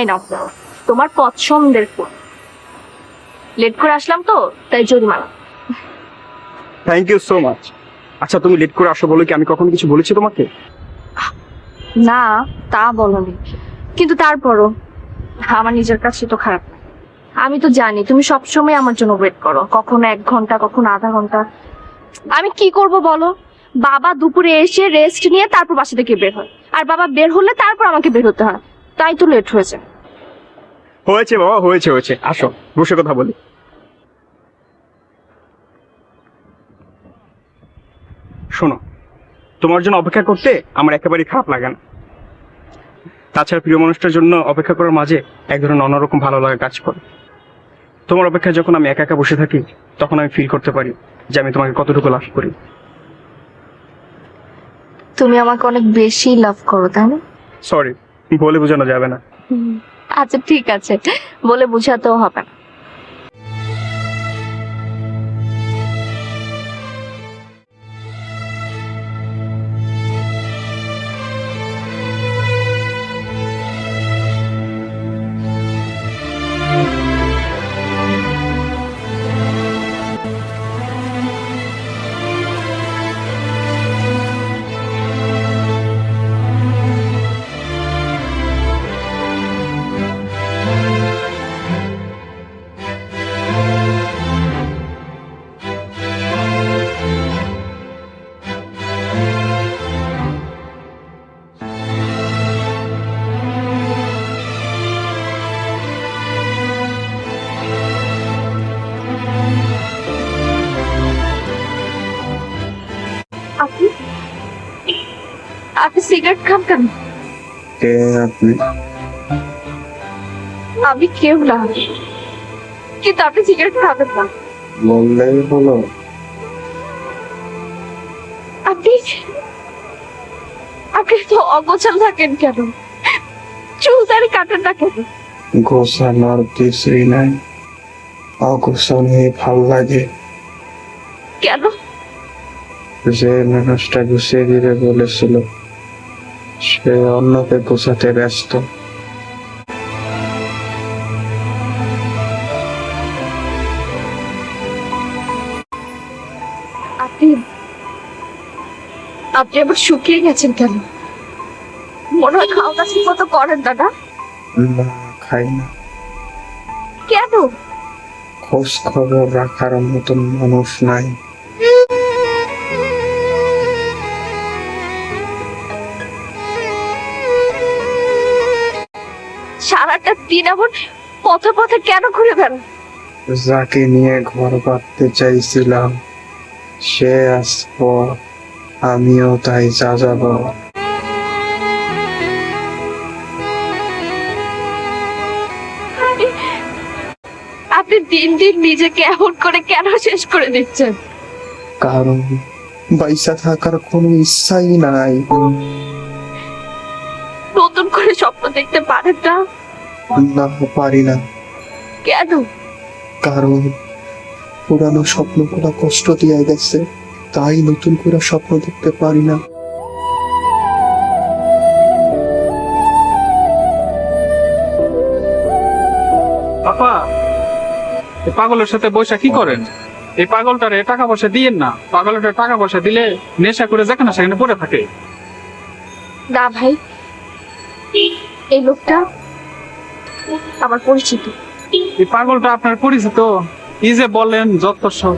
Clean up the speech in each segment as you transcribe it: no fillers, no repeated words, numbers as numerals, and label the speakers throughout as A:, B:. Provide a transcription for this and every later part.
A: এই নাও তোমার পছন্দের ফুল। লেট করে আসলাম তো তাই জরিমানা।
B: Thank you so much. আচ্ছা তুমি লেট করে আসো বলে কি আমি কখনো কিছু বলেছি তোমাকে?
A: না তা বলনি, কিন্তু তারপরও আমার নিজের কাছে তো খারাপ লাগে। আমি তো জানি তুমি সবসময় আমার জন্য ওয়েট করো, কখনো 1 ঘন্টা কখনো আধা ঘন্টা। আমি কি করব বলো? বাবা দুপুরে এসে রেস্ট নিয়ে তারপর বাসা থেকে বের হয়, আর বাবা বের হলে তারপর আমাকে বের হতে হয়, তাই তো লেট হয়েছে।
B: হয়েছে বাবা, হয়েছে হয়েছে, আসো বসে কথা বলি। শোনো, তোমার জন্য অপেক্ষা করতে আমার একেবারেই খারাপ লাগে না। তাছাড়া প্রিয় মানুষটার জন্য অপেক্ষা করার মাঝে এক ধরনের অন্যরকম ভালো লাগা কাজ করে। তোমার অপেক্ষায় যখন আমি একা একা বসে থাকি তখন আমি ফিল করতে পারি যে আমি তোমাকে কতটুকু লাভ করি।
A: তুমি আমাকে অনেক বেশি লাভ করো, তাই না?
B: সরি, বলে বোঝানো যাবে না।
A: আচ্ছা ঠিক আছে, বলে বুঝাতেও হবে না। আপনি আপনি সিগারেট খান কেন?
C: কে আপনি?
A: আমি কেউ না, কিন্তু আপনি সিগারেট খাবেন না।
C: বললেই হলো।
A: আপনি আপনি তো অগোছাল থাকেন কেন? চুল দাড়ি কাটেন না কেন?
C: গোছানোর কিছুই নাই, অগোছানোই ভাল লাগে।
A: কেন?
C: যে মানুষটা গুছিয়ে দিতে বলেছিল সে অন্যকে গোছাতে ব্যস্ত।
A: আপনি আপনি আবার শুকিয়ে গেছেন কেন? মনে হয় খাওয়া দাওয়া ঠিক মতো করেন না, না?
C: না, খাই না।
A: কেন?
C: খোঁজ খবর রাখার মতন মানুষ নাই।
A: সারাটা দিন এমন পথে পথে কেন ঘুরে বেড়ান?
C: যাকে নিয়ে ঘর বাঁধতে চাইছিলাম সে আসবো, আমিও তাই যা যাব।
A: আপনি দিন দিন নিজেকে এমন করে কেন শেষ করে দিচ্ছেন?
C: কারণ বাইসা থাকার কোনো ইচ্ছাই নাই।
A: নতুন করে স্বপ্ন দেখতে পারেন না?
C: না, পারি না।
A: কেন?
C: কারণ পুরানো স্বপ্নগুলো কষ্ট দিয়ে গেছে, তাই নতুন করে স্বপ্ন দেখতে পারি না।
D: আপা, এই পাগলের সাথে বৈশা কি করেন? এই পাগলটারে টাকা পয়সা দিয়েন না। পাগলটা টাকা পয়সা দিলে নেশা করে যেখানে সেখানে পড়ে থাকে।
A: না ভাই, এই লোকটা আমার পরিচিত।
D: এই পাগলটা আপনার পরিচিত? এই যে বলেন যত সব।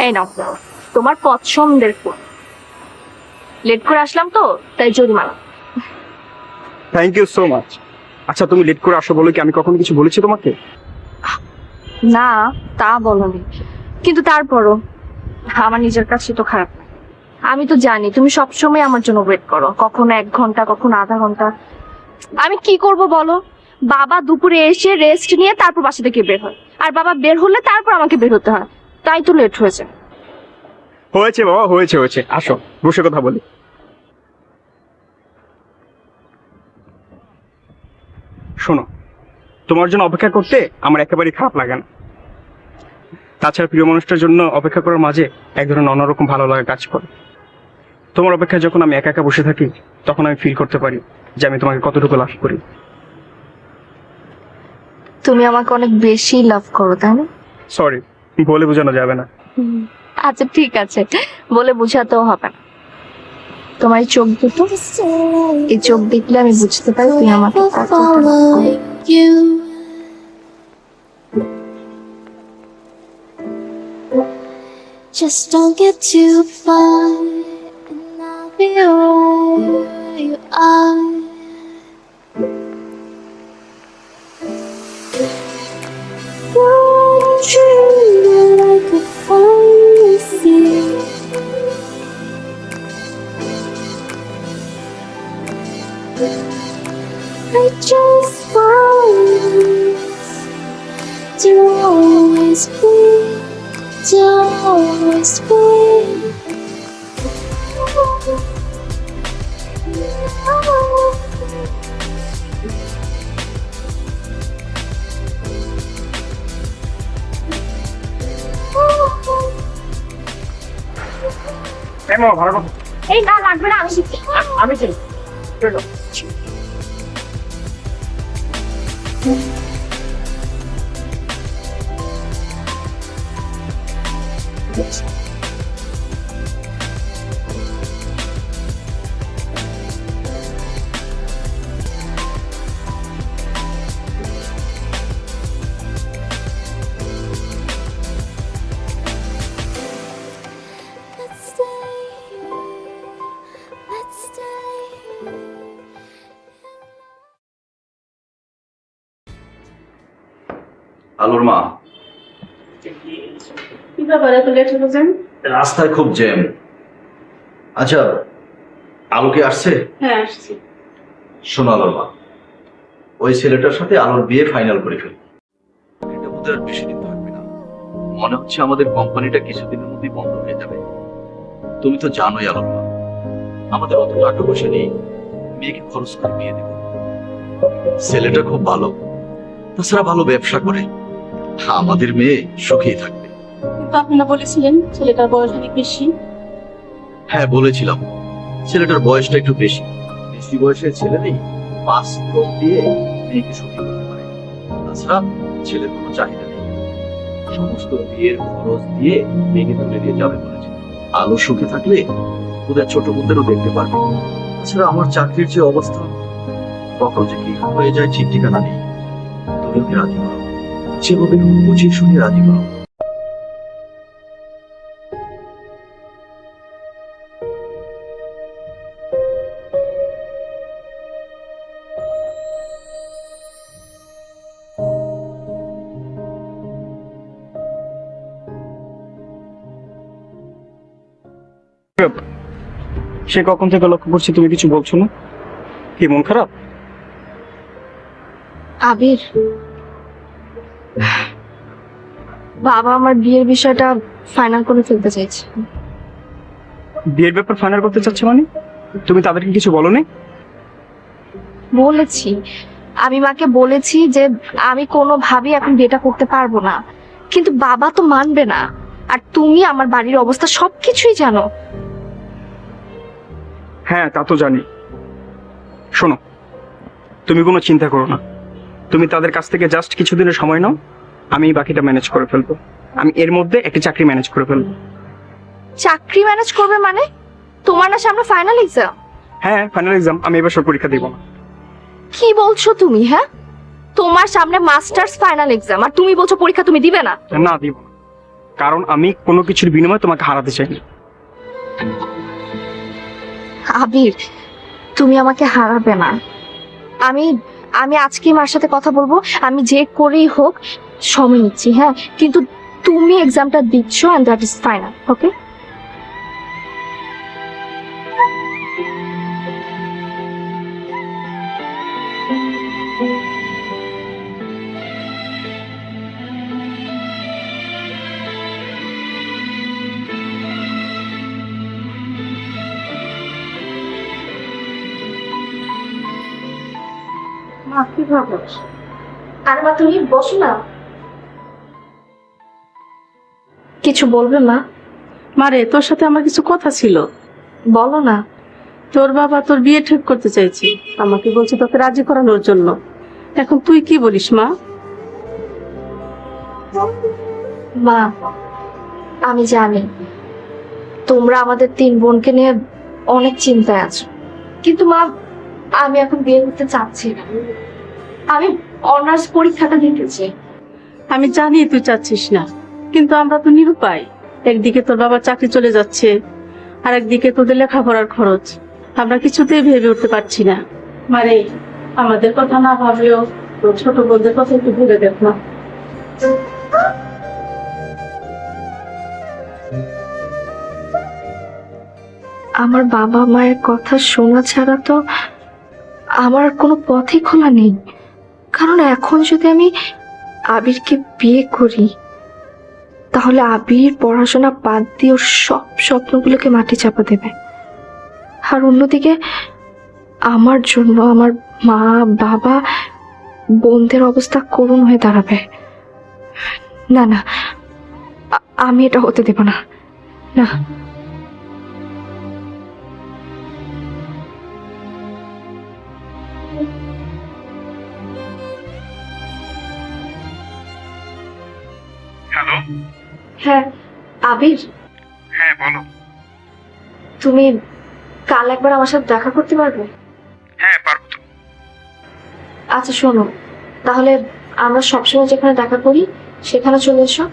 A: এই নাও তোমার পছন্দের ফোন। লেট করে আসলাম তো তাই জরিমানা।
B: Thank you so much. আচ্ছা তুমি লেট করে আসো বলে কি আমি কখনো কিছু বলেছি তোমাকে?
A: না তা বলনি, কিন্তু তারপরও আমার নিজের কাছে তো খারাপ লাগে। আমি তো জানি তুমি সবসময় আমার জন্য ওয়েট করো, কখনো 1 ঘন্টা কখনো আধা ঘন্টা। আমি কি করব বলো? বাবা দুপুরে এসে রেস্ট নিয়ে তারপর বাসা থেকে বের হয়, আর বাবা বের হলে তারপর আমাকে বের হতে হয়, তাই তো লেট হয়েছে।
B: হয়েছে বাবা, হয়েছে হয়েছে, আসো বসে কথা বলি। শোনো, তোমার জন্য অপেক্ষা করতে আমার একেবারেই খারাপ লাগে না। তাছাড়া প্রিয় মানুষটার জন্য অপেক্ষা করার মাঝে এক ধরনের অন্যরকম ভালো লাগা কাজ করে। তোমার অপেক্ষায় যখন আমি একা একা বসে থাকি তখন আমি ফিল করতে পারি যে আমি তোমাকে কতটুকু লাভ করি।
A: তুমি আমাকে অনেক বেশি লাভ করো, তাই না?
B: সরি, বলে বোঝানো যাবে না।
A: আচ্ছা ঠিক আছে, বলে বুঝাতেও হবে না। তোমার এই চোখ দুটো, এই চোখ দেখলে আমি বুঝতে পারি তুমি আমাকে কতটা love করো।
E: Just don't get too far, and I'll be right where you are. You're a dream that I could finally see. I just promise to always be, to always be.
B: ভাড়া কত?
A: এই না লাগবে না, আমি শিখছি।
B: আমি চিনি। চলো।
E: Let's stay here. Let's stay here.
F: আলোর মা,
G: কি ব্যাপার এত লেট হলো কেন?
F: রাস্তায় খুব জ্যাম। আচ্ছা, আলোকে আসছে?
G: হ্যাঁ আসছি।
F: শোনো আলোর মা, ওই ছেলেটার সাথে আলোর বিয়ে ফাইনাল করে ফেলি। এটা বোধহয় আর বেশি দিন থাকবে না। মনে হচ্ছে আমাদের কোম্পানিটা কিছুদিনের মধ্যেই বন্ধ হয়ে যাবে। তুমি তো জানোই আলোর মা, আমাদের অত টাকা পয়সা নেই, মেয়েকে খরচ করে বিয়ে দেবো। ছেলেটা খুব ভালো, তাছাড়া ভালো ব্যবসা করে। আমাদের মেয়ে সুখেই থাকবে।
G: কিন্তু আপনারা বলেছিলেন ছেলেটার বয়স অনেক বেশি।
F: হ্যাঁ বলেছিলাম, ছেলেটার বয়সটা একটু বেশি। বেশি বয়সের ছেলে নেই পাসপোর্ট দিয়ে মেয়েকে সুখী করতে পারে। তাছাড়া ছেলের কোনো চাহিদা নেই, সমস্ত বিয়ের খরচ দিয়ে মেয়েকে তুলে দিয়ে যাবে বলেছে। আলো সুখে থাকলে ওদের ছোট বোনদেরও দেখতে পারবে। তাছাড়া আমার চাকরির যে অবস্থা, কখন যে কি হয়ে যায় ঠিক ঠিকানা নেই। তুমি ওকে রাজি করো, যেভাবে বুঝিয়ে শুনিয়ে রাজি করো।
B: সে কখন থেকে লক্ষ্য করছি তুমি কিছু বলছো না, কি মন খারাপ?
A: আবির, বাবা আমার বিয়ের বিষয়টা ফাইনাল করে ফেলতে চাইছে।
B: বিয়ের ব্যাপার ফাইনাল করতে চাচ্ছে মানে? তুমি তাদেরকে কিছু বলোনি?
A: বলেছি, আমি মাকে বলেছি যে আমি কোনোভাবেই এখন বিয়েটা করতে পারবো না, কিন্তু বাবা তো মানবে না। আর তুমি আমার বাড়ির অবস্থা সবকিছুই জানো।
B: হ্যাঁ তা তো জানি। শোনো, তুমি কোনো চিন্তা করো না, তুমি তাদের কাছ থেকে জাস্ট কিছুদিনের সময় নাও, আমি বাকিটা ম্যানেজ করে ফেলবো। আমি এর মধ্যে একটি চাকরি ম্যানেজ করে ফেলবো।
A: চাকরি ম্যানেজ করবে মানে? তোমার না সামনে ফাইনাল এক্সাম?
B: হ্যাঁ ফাইনাল এক্সাম, আমি এবার সব পরীক্ষা দিব না।
A: কি বলছো তুমি? হ্যাঁ, তোমার সামনে মাস্টার্স ফাইনাল এক্সাম আর তুমি বলছো পরীক্ষা তুমি দিবে না?
B: না দিব না। কারণ আমি কোনো কিছুর বিনিময়ে তোমাকে হারাতে চাই না।
A: আবির, তুমি আমাকে হারাবে না। আমি আমি আজকে মার সাথে কথা বলবো, আমি যে করেই হোক সময় নিচ্ছি, হ্যাঁ, কিন্তু তুমি এক্সামটা দিচ্ছ এন্ড দ্যাট ইজ ফাইনাল, ওকে? মা কি ভাবো? আরে মা, তুমি বসো না। কিছু বলবে মা?
H: মারে, তোর সাথে আমার কিছু কথা ছিল।
A: বলো না।
H: তোর বাবা তোর বিয়ে ঠিক করতে চাইছে, আমাকে বলছে তোকে রাজি করানোর জন্য। এখন তুই কি বলিস মা?
A: মা, আমি জানি তোমরা আমাদের 3 বোনকে নিয়ে অনেক চিন্তায় আছো, কিন্তু মা আমি এখন বিয়ে করতে চাচ্ছি না। আমি অনার্স পরীক্ষাটা দিতে চাই।
H: আমি জানি তুই চাচ্ছিস না, কিন্তু আমরা তো নিরুপায়। একদিকে তোর বাবার চাকরি চলে যাচ্ছে, আর একদিকে তোদের লেখাপড়ার খরচ। আমরা কিছুতেই ভেবে উঠতে পারছি না। মারে, আমাদের কথা না ভাবলেও তোর ছোট বোনদের কথা একটু ভেবে দেখ না।
A: আমার বাবা মায়ের কথা শোনা ছাড়া তো আমার আর কোনো পথই খোলা নেই। কারণ এখন যদি আমি আবিরকে বিয়ে করি, তাহলে আবির পড়াশোনা বাদ দিয়ে ওর সব স্বপ্নগুলোকে মাটি চাপা দেবে। আর অন্যদিকে আমার জন্য আমার মা বাবা বোনদের অবস্থা করুণ হয়ে দাঁড়াবে। না না, আমি এটা হতে দেব না। না,
B: হ্যালো।
A: হ্যাঁ আবির,
B: হ্যাঁ বলো।
A: তুমি কাল একবার আমার সাথে দেখা করতে পারবে?
B: হ্যাঁ পারবো তো।
A: আচ্ছা শোনো, তাহলে আমরা সবসময় যেখানে দেখা করি সেখানে চলে এসো।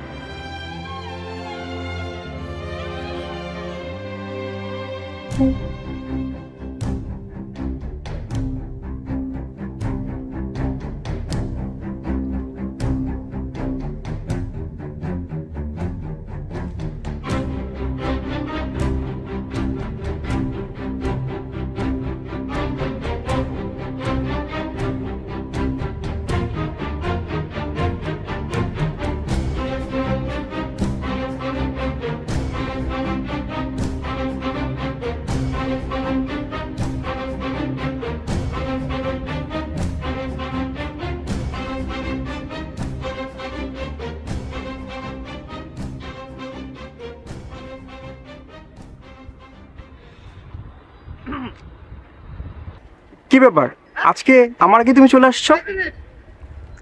B: কি ব্যাপার, আজকে আমার আগে তুমি চলে আসছো?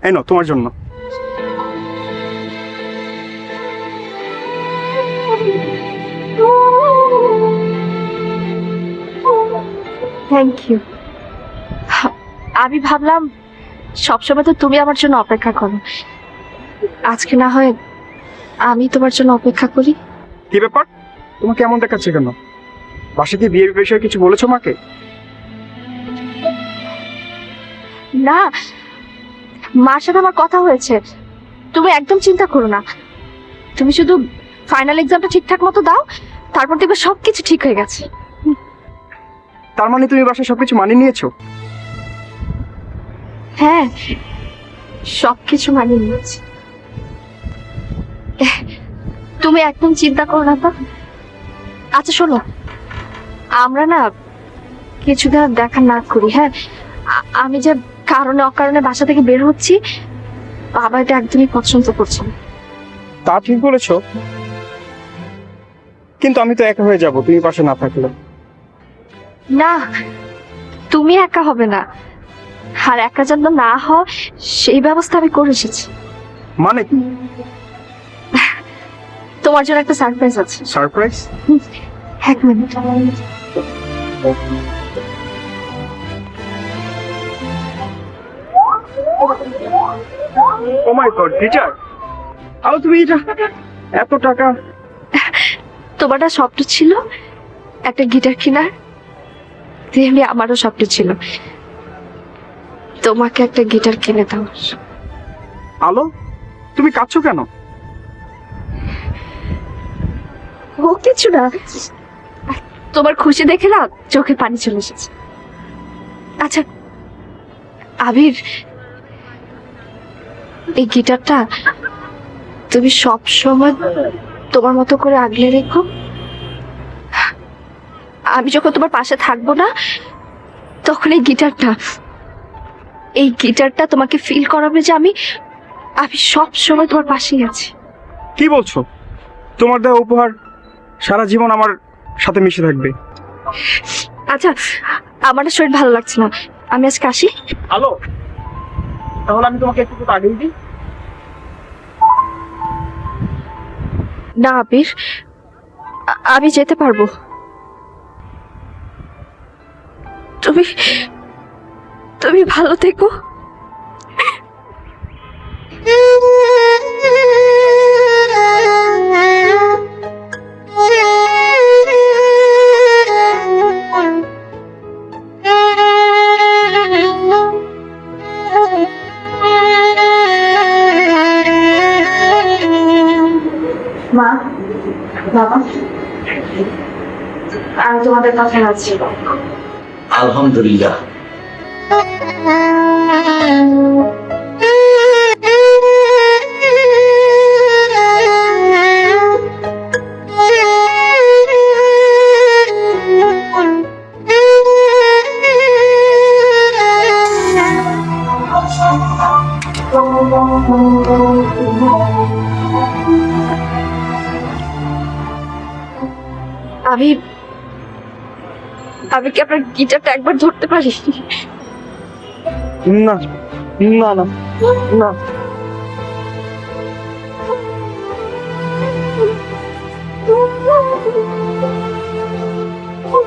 B: এই নাও তোমার জন্য।
A: Thank you. আমি ভাবলাম সবসময় তো তুমি আমার জন্য অপেক্ষা করো, আজকে না হয় আমি তোমার জন্য অপেক্ষা করি।
B: কি ব্যাপার, তোমাকে এমন দেখাচ্ছে কেন? বাসাতে বিয়ের বিষয়ে কিছু বলেছো মাকে?
A: না, মার সাথে আমার কথা হয়েছে, তুমি একদম চিন্তা করো না। তুমি শুধু ফাইনাল এক্সামটা ঠিকঠাক মতো দাও, তারপর দেখবে সবকিছু ঠিক হয়ে গেছে।
B: তার মানে তুমি বাসায় সবকিছু মানিয়ে নিয়েছো?
A: হ্যাঁ, সবকিছু মানিয়ে নিয়েছি। তুমি একদম চিন্তা করো না তো। আচ্ছা শোনো, আমরা না কিছুদিন আর দেখা না করি, হ্যাঁ? আমি যে কারণে অকারণে বাসা থেকে বের হচ্ছি, বাবা এটা একদমই পছন্দ করছে না।
B: তা ঠিক বলেছো, কিন্তু আমি তো একা হয়ে যাব তুমি পাশে না থাকলে।
A: না, তুমি একা হবে না, আর একা যেন না হয় সেই ব্যবস্থা আমি করে এসেছি।
B: মানে কি?
A: তোমার জন্য একটা সারপ্রাইজ আছে।
B: সারপ্রাইজ?
A: 1 মিনিট।
B: ও মাই গড, টিচার, আও তুমি এটা এত টাকা?
A: তোমার না স্বপ্ন ছিল একটা গিটার কেনার, তেমনি আমারও স্বপ্ন ছিল তোমাকে একটা গিটার কিনে দেওয়ার।
B: আলো, তুমি কাঁদছো কেন?
A: ও কিছু না, তোমার খুশি দেখে না চোখে পানি চলে এসেছে। আচ্ছা আবির, এই গিটারটা তুমি সব সময় তোমার মতো করে আগলে রেখো। আমি যখন তোমার পাশে থাকবো না তখন এই গিটারটা তোমাকে ফিল করাবে যে আমি সব সময় তোমার পাশেই আছি।
B: কি বলছো? তোমার দেওয়া উপহার সারা জীবন আমার সাথে মিশে থাকবে।
A: আচ্ছা আমার না শরীর ভালো লাগছে না, আমি আজকে আসি।
B: আলো, তাহলে আমি তোমাকে একটু আগেই দিই।
A: না আবির, আমি যেতে পারবো। তুমি তুমি ভালো থেকো। মা, বাবা, আমি তোমাদের কথা রাখছি।
F: আলহামদুলিল্লাহ।
A: আমি কি আপনার গিটারটা একবার ধরতে পারি?
B: না না না না।
A: Oh,